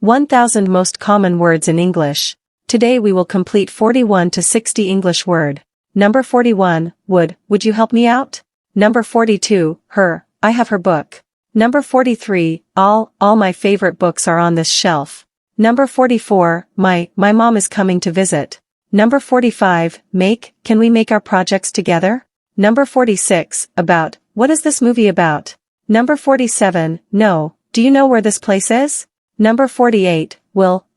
1000 most common words in English. Today we will complete 41 to 60 English word. Number 41, would you help me out? Number 42, her, I have her book. Number 43, all my favorite books are on this shelf. Number 44, my mom is coming to visit. Number 45, can we make our projects together? Number 46, about, what is this movie about? Number 47, no, do you know where this place is? Number 48,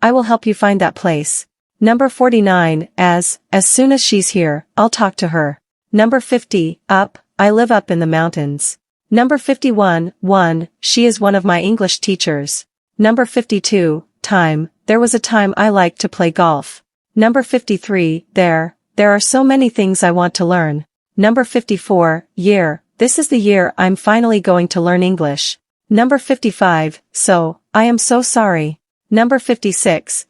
I will help you find that place. Number 49, as soon as she's here, I'll talk to her. Number 50, up, I live up in the mountains. Number 51, she is one of my English teachers. Number 52, time, there was a time I liked to play golf. Number 53, there are so many things I want to learn. Number 54, year, this is the year I'm finally going to learn English. Number 55, so, I am so sorry. Number 56,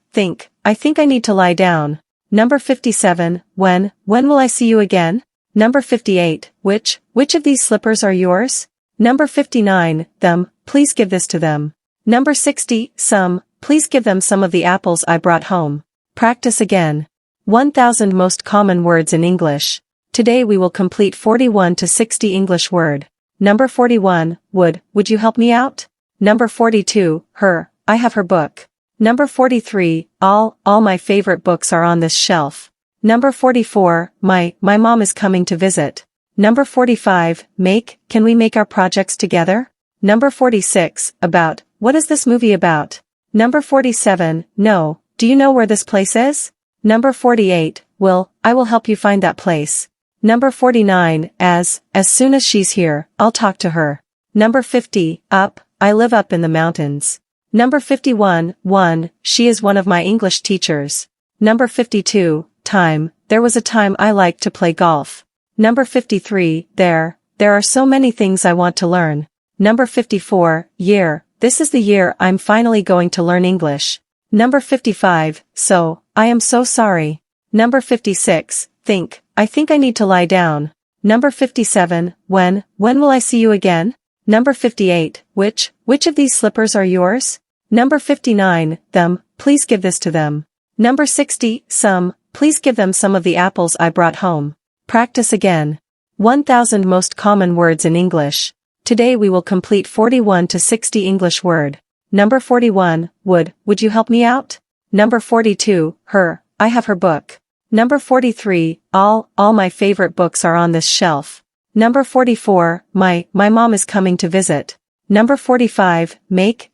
I think I need to lie down. Number 57, when will I see you again? Number 58, which of these slippers are yours? Number 59, them, please give this to them. Number 60, some, please give them some of the apples I brought home. Practice again. 1000 most common words in English. Today we will complete 41 to 60 English word. Number 41, would you help me out? Number 42, her, I have her book. Number 43, all my favorite books are on this shelf. Number 44, my mom is coming to visit. Number 45, can we make our projects together? Number 46, about, what is this movie about? Number 47, no, do you know where this place is? Number 48, I will help you find that place. Number 49, as soon as she's here, I'll talk to her. Number 50, up, I live up in the mountains. Number 51, she is one of my English teachers. Number 52, time, there was a time I liked to play golf. Number 53, there are so many things I want to learn. Number 54, year, this is the year I'm finally going to learn English. Number 55, so, I am so sorry. Number 56, I think I need to lie down. Number 57, when will I see you again? Number 58, which of these slippers are yours? Number 59, them, please give this to them. Number 60, some, please give them some of the apples I brought home. Practice again. 1000 most common words in English. Today we will complete 41 to 60 English word. Number 41, would you help me out? Number 42, her, I have her book. Number 43, all my favorite books are on this shelf. Number 44, my mom is coming to visit. Number 45,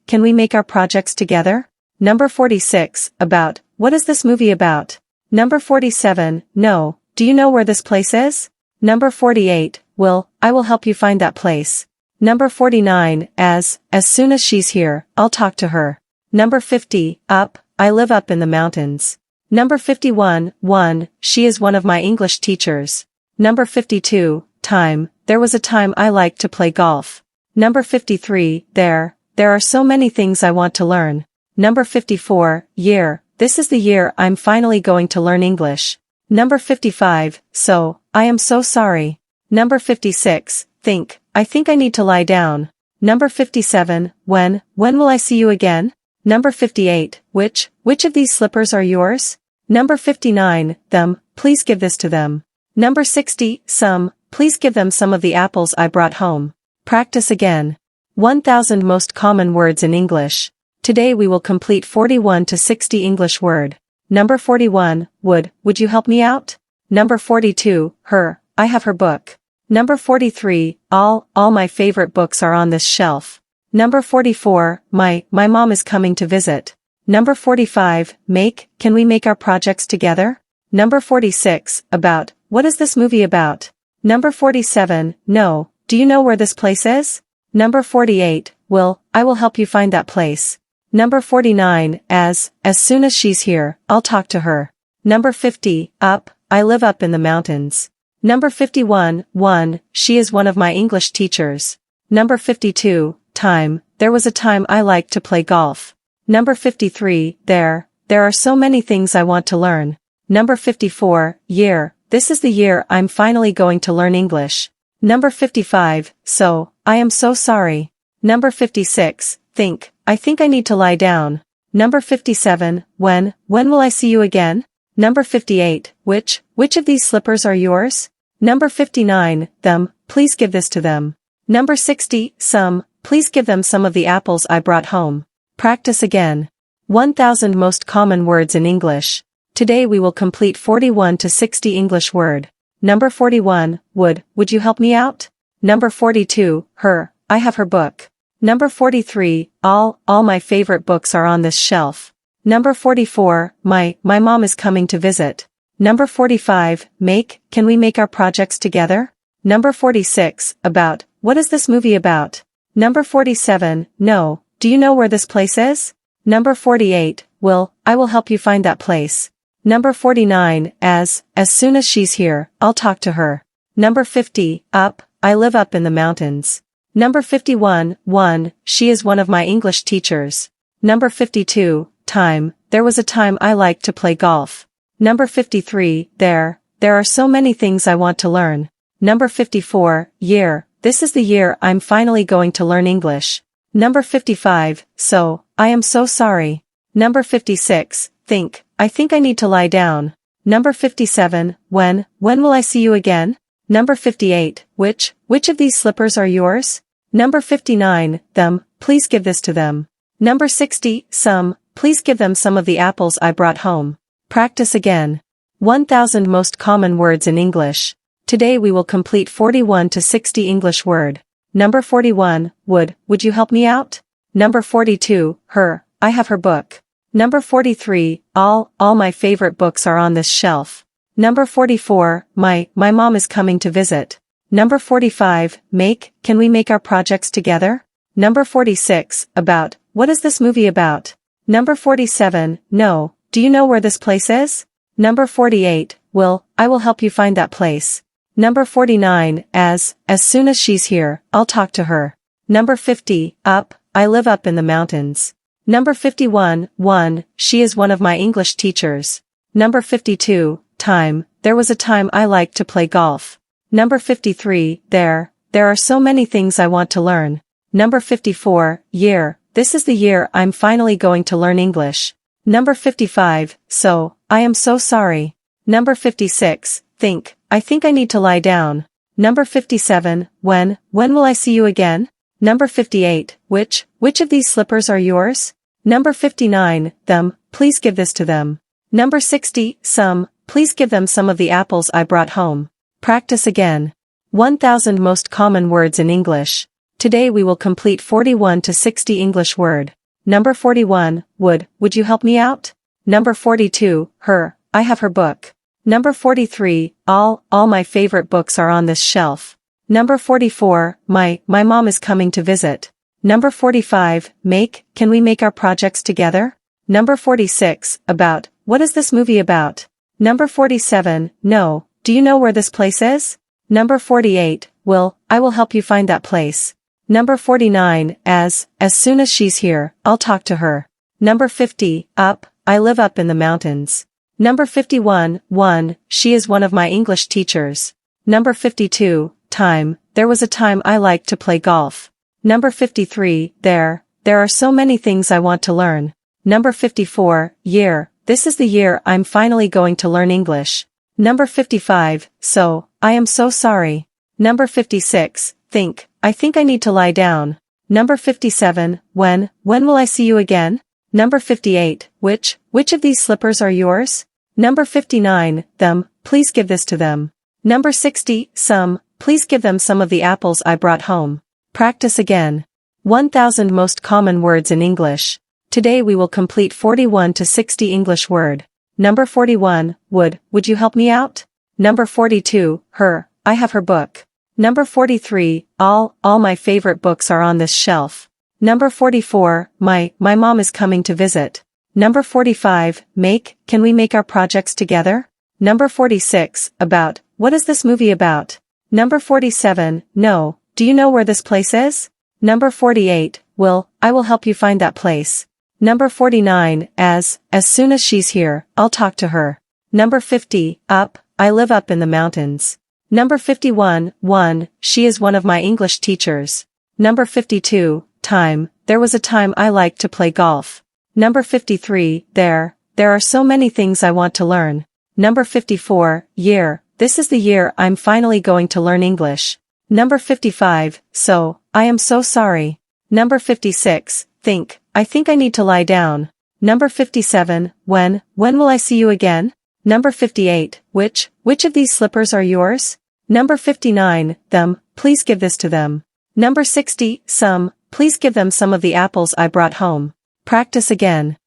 can we make our projects together? Number 46, about, what is this movie about? Number 47, no, do you know where this place is? Number 48, I will help you find that place. Number 49, as soon as she's here, I'll talk to her. Number 50, up, I live up in the mountains. Number 51, she is one of my English teachers. Number 52, time, there was a time I liked to play golf. Number 53, there are so many things I want to learn. Number 54, year, this is the year I'm finally going to learn English. Number 55, so, I am so sorry. Number 56, I think I need to lie down. Number 57, when will I see you again? Number 58, which of these slippers are yours? Number 59, them, please give this to them. Number 60, some, please give them some of the apples I brought home. Practice again. 1000 most common words in English. Today we will complete 41 to 60 English word. Number 41, would you help me out? Number 42, her, I have her book. Number 43, all my favorite books are on this shelf. Number 44, my mom is coming to visit. Number 45, can we make our projects together? Number 46, about, what is this movie about? Number 47, no, do you know where this place is? Number 48, I will help you find that place. Number 49, as soon as she's here, I'll talk to her. Number 50, up, I live up in the mountains. Number 51, she is one of my English teachers. Number 52, time, there was a time I liked to play golf. Number 53, there are so many things I want to learn. Number 54, year, this is the year I'm finally going to learn English. Number 55, so, I am so sorry. Number 56, I think I need to lie down. Number 57, when will I see you again? Number 58, which of these slippers are yours? Number 59, them, please give this to them. Number 60, some, please give them some of the apples I brought home. Practice again. 1000 most common words in English. Today we will complete 41 to 60 English word. Number 41, would you help me out? Number 42, her, I have her book. Number 43, all my favorite books are on this shelf. Number 44, my mom is coming to visit. Number 45, can we make our projects together? Number 46, about, what is this movie about? Number 47, no, do you know where this place is? Number 48, I will help you find that place. Number 49, as soon as she's here, I'll talk to her. Number 50, up, I live up in the mountains. Number 51, she is one of my English teachers. Number 52, time, there was a time I liked to play golf. Number 53, there are so many things I want to learn. Number 54, year, this is the year I'm finally going to learn English. Number 55, so, I am so sorry. Number 56, I think I need to lie down. Number 57, when will I see you again? Number 58, which of these slippers are yours? Number 59, them, please give this to them. Number 60, some, please give them some of the apples I brought home. Practice again. 1000 most common words in English. Today we will complete 41 to 60 English word. Number 41, would you help me out? Number 42, her, I have her book. Number 43, all my favorite books are on this shelf. Number 44, my mom is coming to visit. Number 45, can we make our projects together? Number 46, about, what is this movie about? Number 47, no, do you know where this place is? Number 48, I will help you find that place. Number 49, as soon as she's here, I'll talk to her. Number 50, up, I live up in the mountains. Number 51, she is one of my English teachers. Number 52, time, there was a time I liked to play golf. Number 53, there are so many things I want to learn. Number 54, year, this is the year I'm finally going to learn English. Number 55, so, I am so sorry. Number 56, I think I need to lie down. Number 57, when will I see you again? Number 58, which of these slippers are yours? Number 59, them, please give this to them. Number 60, some, please give them some of the apples I brought home. Practice again. 1000 most common words in English. Today we will complete 41 to 60 English word. Number 41, would you help me out? Number 42, her, I have her book. Number 43, all my favorite books are on this shelf. Number 44, my mom is coming to visit. Number 45, can we make our projects together? Number 46, about, what is this movie about? Number 47, no, do you know where this place is? Number 48, I will help you find that place. Number 49, as soon as she's here, I'll talk to her. Number 50, up, I live up in the mountains. Number 51, she is one of my English teachers. Number 52, time, there was a time I liked to play golf. Number 53, there are so many things I want to learn. Number 54, year, this is the year I'm finally going to learn English. Number 55, so, I am so sorry. Number 56, I think I need to lie down. Number 57, when will I see you again? Number 58, which of these slippers are yours? Number 59, them, please give this to them. Number 60, some, please give them some of the apples I brought home. Practice again. 1000 most common words in English. Today we will complete 41 to 60 English word. Number 41, would you help me out? Number 42, her, I have her book. Number 43, all my favorite books are on this shelf. Number 44, my mom is coming to visit. Number 45, can we make our projects together? Number 46, about, what is this movie about? Number 47, no, do you know where this place is? Number 48, I will help you find that place. Number 49, as soon as she's here, I'll talk to her. Number 50, up, I live up in the mountains. Number 51, she is one of my English teachers. Number 52, time, there was a time I liked to play golf. Number 53, there are so many things I want to learn. Number 54, year, this is the year I'm finally going to learn English. Number 55, so, I am so sorry. Number 56, think, I think I need to lie down. Number 57, when will I see you again? Number 58, which of these slippers are yours? Number 59, them, please give this to them. Number 60, some, please give them some of the apples I brought home. Practice again.